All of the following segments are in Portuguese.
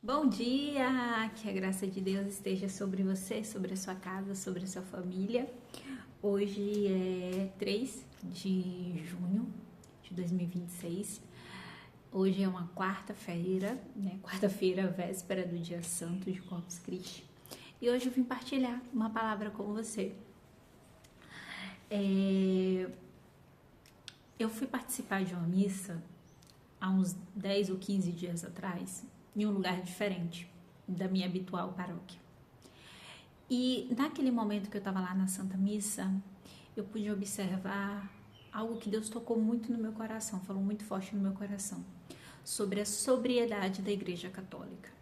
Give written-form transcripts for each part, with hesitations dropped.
Bom dia! Que a graça de Deus esteja sobre você, sobre a sua casa, sobre a sua família. Hoje é 3 de junho de 2026. Hoje é uma quarta-feira, né? Quarta-feira, véspera do dia santo de Corpus Christi. E hoje eu vim partilhar uma palavra com você. Eu fui participar de uma missa há uns 10 ou 15 dias atrás, em um lugar diferente da minha habitual paróquia. E naquele momento que eu estava lá na Santa Missa, eu pude observar algo que Deus tocou muito no meu coração, falou muito forte no meu coração, sobre a sobriedade da Igreja Católica.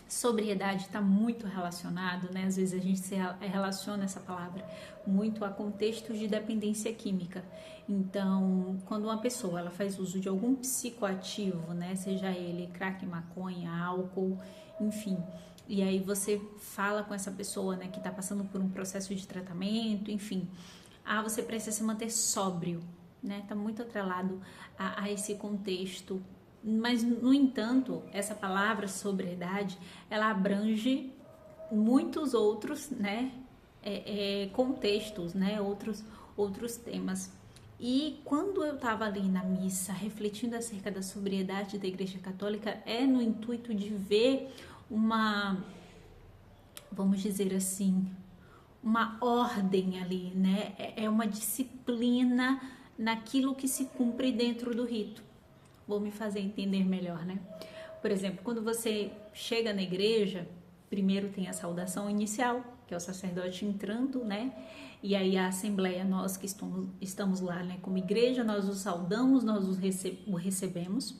Sobriedade está muito relacionado, né? Às vezes a gente relaciona essa palavra muito a contextos de dependência química. Então, quando uma pessoa ela faz uso de algum psicoativo, né? Seja ele crack, maconha, álcool, enfim. E aí você fala com essa pessoa, né? Que está passando por um processo de tratamento, enfim. Você precisa se manter sóbrio, né? Está muito atrelado a esse contexto. Mas, no entanto, essa palavra sobriedade, ela abrange muitos outros, né, contextos, né, outros temas. E quando eu estava ali na missa, refletindo acerca da sobriedade da Igreja Católica, no intuito de ver vamos dizer assim, uma ordem ali, né, uma disciplina naquilo que se cumpre dentro do rito. Vou me fazer entender melhor, né? Por exemplo, quando você chega na igreja, primeiro tem a saudação inicial, que é o sacerdote entrando, né? E aí a assembleia, nós que estamos lá, né, como igreja, nós o saudamos, nós o recebemos.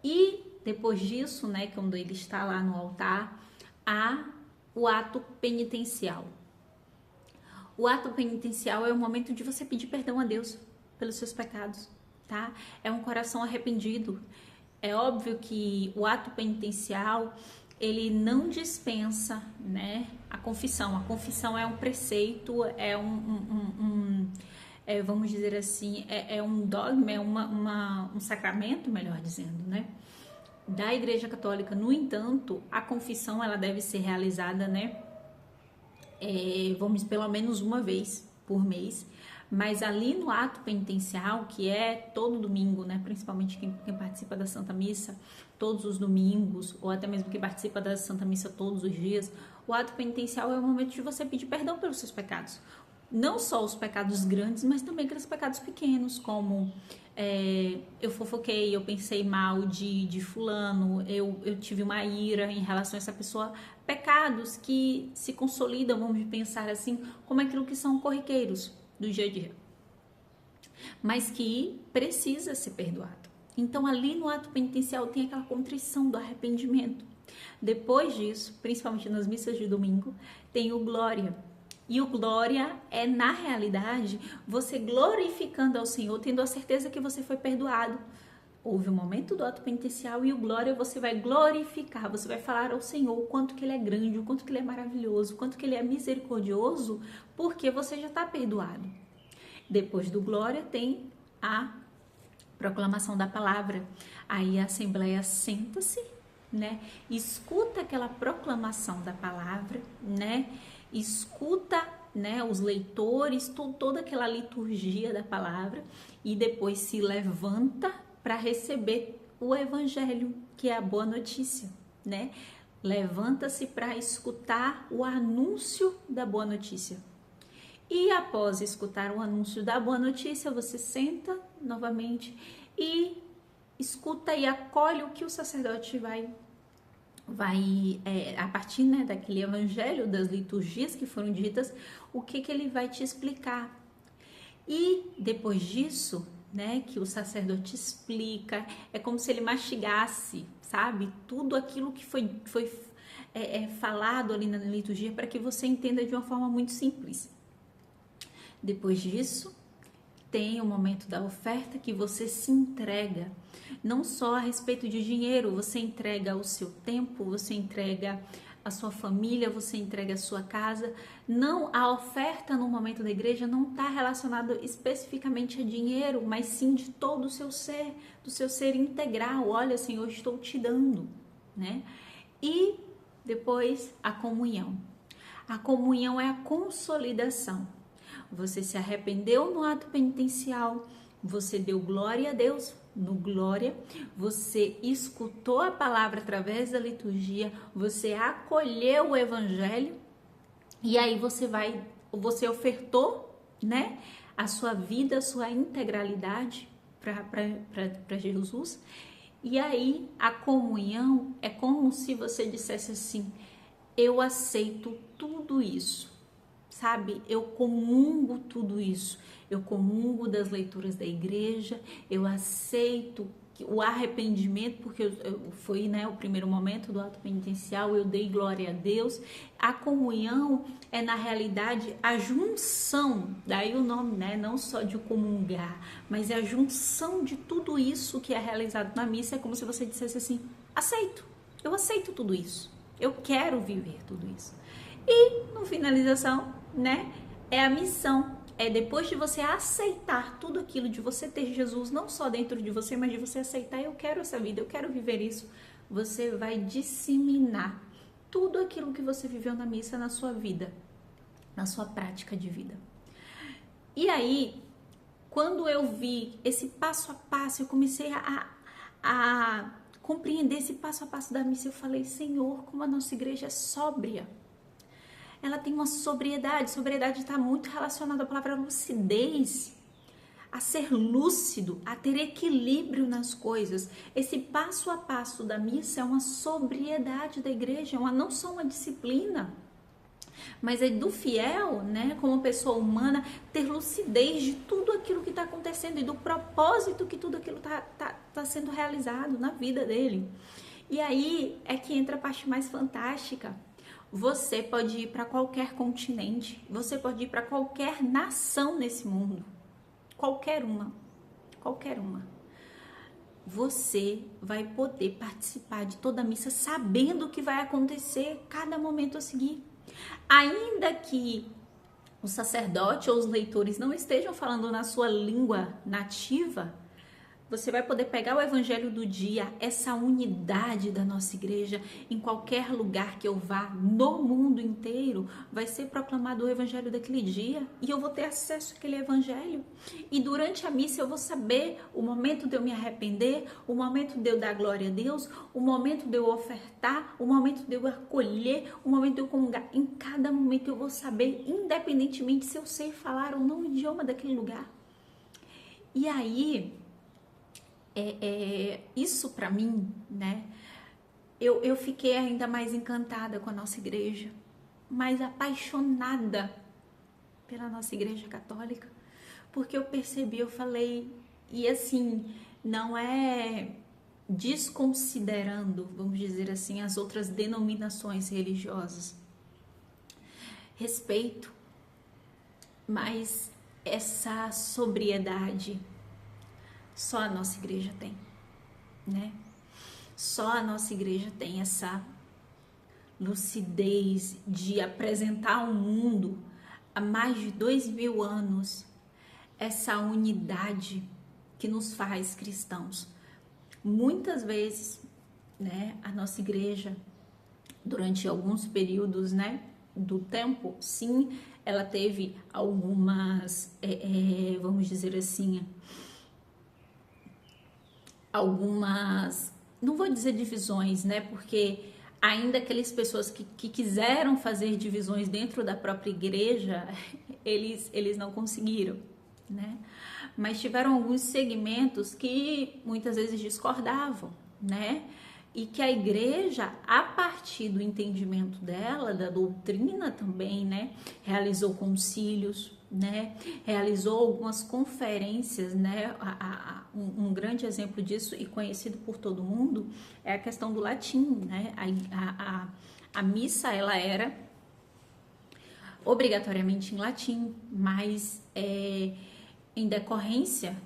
E depois disso, né, quando ele está lá no altar, há o ato penitencial. O ato penitencial é o momento de você pedir perdão a Deus pelos seus pecados. Tá? É um coração arrependido. É óbvio que o ato penitencial ele não dispensa, né, a confissão. A confissão é um preceito, vamos dizer assim, é um dogma, é um sacramento, melhor dizendo, né, da Igreja Católica. No entanto, a confissão ela deve ser realizada, né, pelo menos uma vez por mês. Mas ali no ato penitencial, que é todo domingo, né, principalmente quem participa da Santa Missa todos os domingos, ou até mesmo quem participa da Santa Missa todos os dias, o ato penitencial é o momento de você pedir perdão pelos seus pecados. Não só os pecados grandes, mas também aqueles pecados pequenos, como eu fofoquei, eu pensei mal de fulano, eu tive uma ira em relação a essa pessoa. Pecados que se consolidam, vamos pensar assim, como aquilo que são corriqueiros do dia a dia, mas que precisa ser perdoado. Então ali no ato penitencial tem aquela contrição do arrependimento. Depois disso, principalmente nas missas de domingo, tem o glória. E o glória é, na realidade, você glorificando ao Senhor, tendo a certeza que você foi perdoado. Houve o momento do ato penitencial e o glória você vai glorificar, você vai falar ao Senhor o quanto que Ele é grande, o quanto que Ele é maravilhoso, o quanto que Ele é misericordioso, porque você já está perdoado. Depois do glória tem a proclamação da palavra. Aí a assembleia senta-se, né? Escuta aquela proclamação da palavra, né? Escuta, né, os leitores, toda aquela liturgia da palavra e depois se levanta para receber o evangelho, que é a boa notícia, né? Levanta-se para escutar o anúncio da boa notícia. E após escutar o anúncio da boa notícia, você senta novamente e escuta e acolhe o que o sacerdote vai a partir, né, daquele evangelho, das liturgias que foram ditas, o que ele vai te explicar. E depois disso, né, que o sacerdote explica, é como se ele mastigasse, sabe, tudo aquilo que foi falado ali na liturgia para que você entenda de uma forma muito simples. Depois disso, tem o momento da oferta que você se entrega, não só a respeito de dinheiro, você entrega o seu tempo, você entrega a sua família, você entrega a sua casa. Não, a oferta no momento da igreja não está relacionada especificamente a dinheiro, mas sim de todo o seu ser, do seu ser integral. Olha, Senhor, eu estou te dando. né? E depois a comunhão. A comunhão é a consolidação. Você se arrependeu no ato penitencial, você deu glória a Deus no glória, você escutou a palavra através da liturgia, você acolheu o evangelho e aí você ofertou, né, a sua vida, a sua integralidade para Jesus. E aí a comunhão é como se você dissesse assim: eu aceito tudo isso, sabe? Eu comungo tudo isso. Eu comungo das leituras da igreja, eu aceito o arrependimento, porque foi, né, o primeiro momento do ato penitencial, eu dei glória a Deus. A comunhão é, na realidade, a junção, daí o nome, né, não só de comungar, mas é a junção de tudo isso que é realizado na missa. É como se você dissesse assim: eu aceito tudo isso, eu quero viver tudo isso. E, no finalização, né, é a missão. É depois de você aceitar tudo aquilo, de você ter Jesus não só dentro de você, mas de você aceitar: eu quero essa vida, eu quero viver isso. Você vai disseminar tudo aquilo que você viveu na missa na sua vida, na sua prática de vida. E aí, quando eu vi esse passo a passo, eu comecei a compreender esse passo a passo da missa. Eu falei: Senhor, como a nossa igreja é sóbria. Ela tem uma sobriedade. Sobriedade está muito relacionada à palavra lucidez, a ser lúcido, a ter equilíbrio nas coisas. Esse passo a passo da missa é uma sobriedade da igreja, não só uma disciplina, mas é do fiel, né, como pessoa humana, ter lucidez de tudo aquilo que está acontecendo e do propósito que tudo aquilo tá sendo realizado na vida dele. E aí é que entra a parte mais fantástica. Você pode ir para qualquer continente, você pode ir para qualquer nação nesse mundo, qualquer uma. Você vai poder participar de toda a missa sabendo o que vai acontecer cada momento a seguir. Ainda que o sacerdote ou os leitores não estejam falando na sua língua nativa, você vai poder pegar o evangelho do dia, essa unidade da nossa igreja. Em qualquer lugar que eu vá, no mundo inteiro, vai ser proclamado o evangelho daquele dia e eu vou ter acesso àquele evangelho. E durante a missa eu vou saber o momento de eu me arrepender, o momento de eu dar glória a Deus, o momento de eu ofertar, o momento de eu acolher, o momento de eu comungar. Em cada momento eu vou saber, independentemente se eu sei falar ou não o idioma daquele lugar. E aí, isso para mim, né? Eu fiquei ainda mais encantada com a nossa igreja, mais apaixonada pela nossa igreja católica, porque eu percebi, eu falei, e assim, não é desconsiderando, vamos dizer assim, as outras denominações religiosas. Respeito, mas essa sobriedade só a nossa igreja tem, né? Só a nossa igreja tem essa lucidez de apresentar ao mundo há mais de 2000 anos essa unidade que nos faz cristãos. Muitas vezes, né, a nossa igreja, durante alguns períodos, né, do tempo, sim, ela teve algumas, vamos dizer assim, não vou dizer divisões, né? Porque ainda aquelas pessoas que quiseram fazer divisões dentro da própria igreja, eles não conseguiram, né? Mas tiveram alguns segmentos que muitas vezes discordavam, né? E que a igreja, a partir do entendimento dela, da doutrina também, né? Realizou concílios, né? Realizou algumas conferências, né? Um grande exemplo disso e conhecido por todo mundo é a questão do latim, né? A missa, ela era obrigatoriamente em latim, mas em decorrência,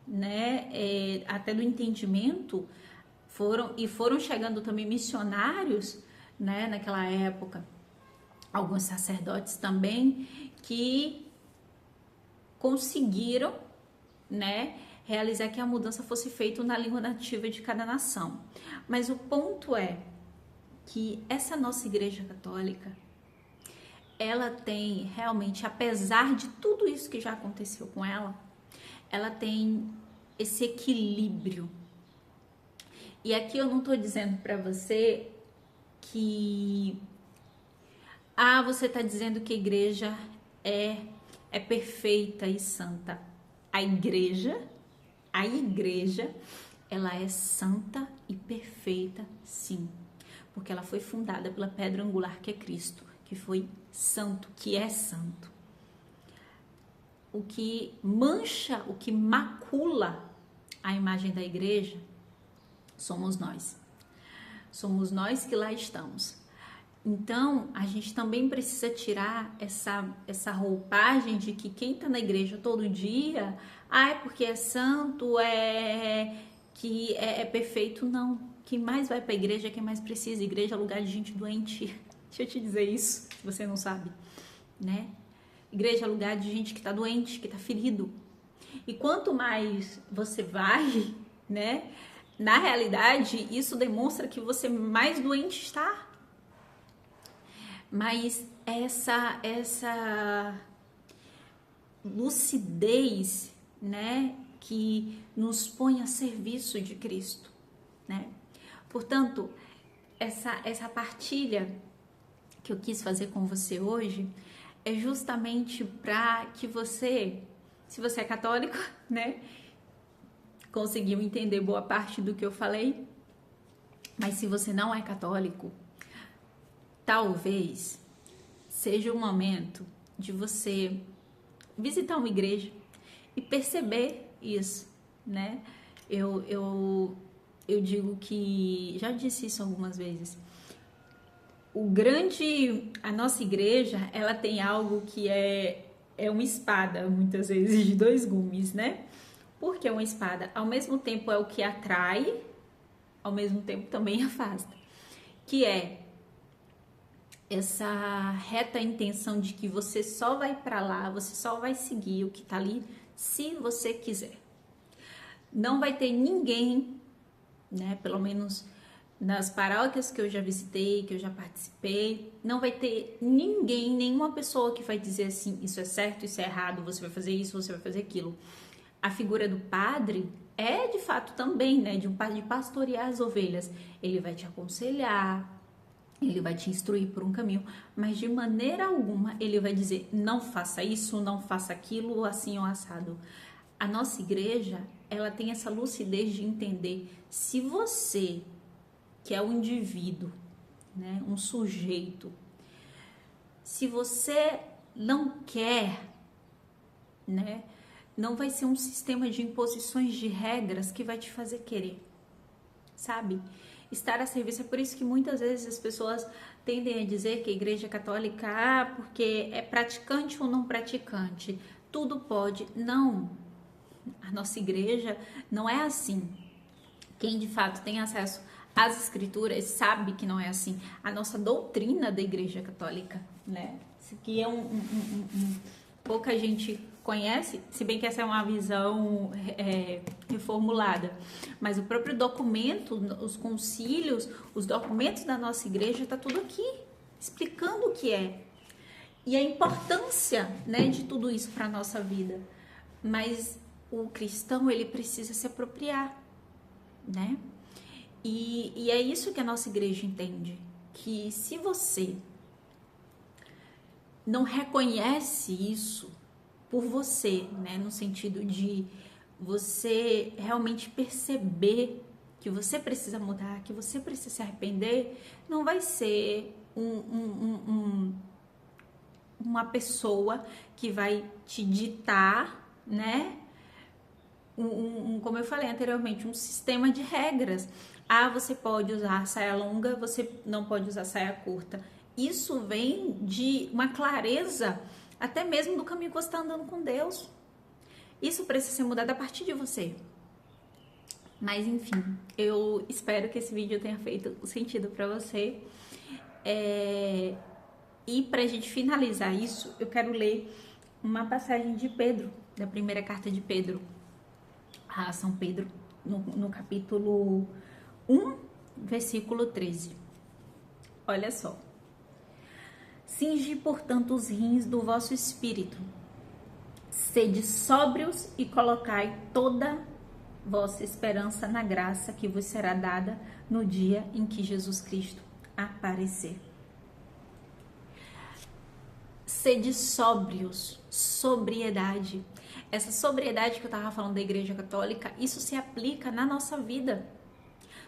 né? Até do entendimento, foram chegando também missionários, né? Naquela época, alguns sacerdotes também que conseguiram, né, realizar que a mudança fosse feita na língua nativa de cada nação. Mas o ponto é, que essa nossa Igreja Católica, ela tem realmente, apesar de tudo isso que já aconteceu com ela tem esse equilíbrio. E aqui eu não estou dizendo para você que você está dizendo que a igreja é perfeita e santa. A igreja, ela é santa e perfeita, sim, porque ela foi fundada pela pedra angular que é Cristo, que foi santo, que é santo. O que mancha, o que macula a imagem da igreja somos nós. Somos nós que lá estamos. Então, a gente também precisa tirar essa roupagem de que quem está na igreja todo dia, é porque é santo, que é perfeito. Não. Quem mais vai para a igreja é quem mais precisa. Igreja é lugar de gente doente. Deixa eu te dizer isso, se você não sabe, né? Igreja é lugar de gente que está doente, que está ferido. E quanto mais você vai, né? Na realidade, isso demonstra que você mais doente está. Mas essa lucidez, né, que nos põe a serviço de Cristo, né? Portanto, essa partilha que eu quis fazer com você hoje é justamente para que você, se você é católico, né, conseguiu entender boa parte do que eu falei, mas se você não é católico, talvez seja o momento de você visitar uma igreja e perceber isso, né? Eu digo que, já disse isso algumas vezes, a nossa igreja, ela tem algo que é uma espada, muitas vezes, de dois gumes, né? Por que uma espada? Ao mesmo tempo é o que atrai, ao mesmo tempo também afasta, que é essa reta intenção de que você só vai para lá, você só vai seguir o que tá ali se você quiser. Não vai ter ninguém, né, pelo menos nas paróquias que eu já visitei, que eu já participei, não vai ter ninguém, nenhuma pessoa que vai dizer assim, isso é certo, isso é errado, você vai fazer isso, você vai fazer aquilo. A figura do padre é de fato também, né, de pastorear as ovelhas. Ele vai te aconselhar, ele vai te instruir por um caminho, mas de maneira alguma ele vai dizer não faça isso, não faça aquilo, assim ou assado. A nossa igreja, ela tem essa lucidez de entender, se você, que é um indivíduo, né, um sujeito, se você não quer, né, não vai ser um sistema de imposições de regras que vai te fazer querer, sabe? Estar a serviço. É por isso que muitas vezes as pessoas tendem a dizer que a igreja católica, porque é praticante ou não praticante, tudo pode. Não, a nossa igreja não é assim. Quem de fato tem acesso às escrituras sabe que não é assim. A nossa doutrina da igreja católica, né? Isso aqui é pouca gente conhece, se bem que essa é uma visão reformulada, mas o próprio documento, os concílios, os documentos da nossa igreja, está tudo aqui, explicando o que é e a importância, né, de tudo isso para a nossa vida. Mas o cristão, ele precisa se apropriar, né? E é isso que a nossa igreja entende, que se você não reconhece isso por você, né, no sentido de você realmente perceber que você precisa mudar, que você precisa se arrepender, não vai ser uma pessoa que vai te ditar, né, como eu falei anteriormente, um sistema de regras. Você pode usar saia longa, você não pode usar saia curta. Isso vem de uma clareza, até mesmo do caminho que você está andando com Deus. Isso precisa ser mudado a partir de você. Mas enfim, eu espero que esse vídeo tenha feito sentido para você. E para a gente finalizar isso, eu quero ler uma passagem de Pedro, da primeira carta de Pedro a São Pedro, no capítulo 1, versículo 13. Olha só. Cingi, portanto, os rins do vosso espírito. Sede sóbrios e colocai toda vossa esperança na graça que vos será dada no dia em que Jesus Cristo aparecer. Sede sóbrios, sobriedade. Essa sobriedade que eu estava falando da Igreja Católica, isso se aplica na nossa vida.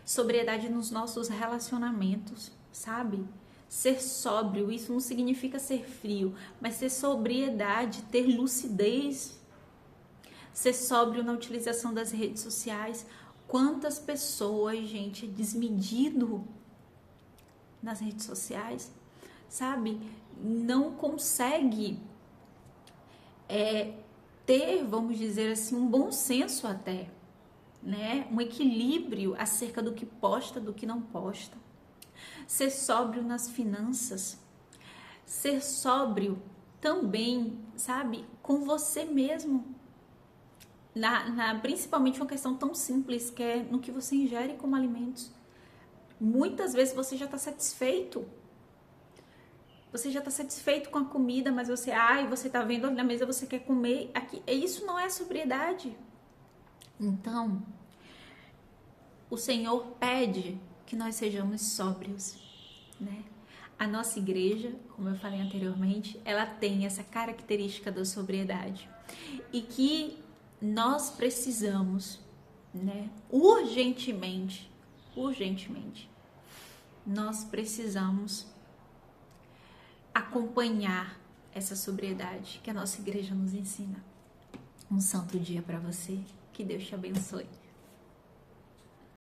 Sobriedade nos nossos relacionamentos, sabe? Ser sóbrio, isso não significa ser frio, mas ser sobriedade, ter lucidez. Ser sóbrio na utilização das redes sociais. Quantas pessoas, gente, desmedido nas redes sociais, sabe? Não consegue ter, vamos dizer assim, um bom senso até, né? Um equilíbrio acerca do que posta, do que não posta. Ser sóbrio nas finanças. Ser sóbrio também, sabe? Com você mesmo. Principalmente uma questão tão simples que é no que você ingere como alimentos. Muitas vezes você já está satisfeito. Você já está satisfeito com a comida, mas você está vendo ali na mesa, você quer comer. Isso não é sobriedade. Então, o Senhor pede que nós sejamos sóbrios, né? A nossa igreja, como eu falei anteriormente, ela tem essa característica da sobriedade. E que nós precisamos, né, urgentemente, nós precisamos acompanhar essa sobriedade que a nossa igreja nos ensina. Um santo dia para você, que Deus te abençoe.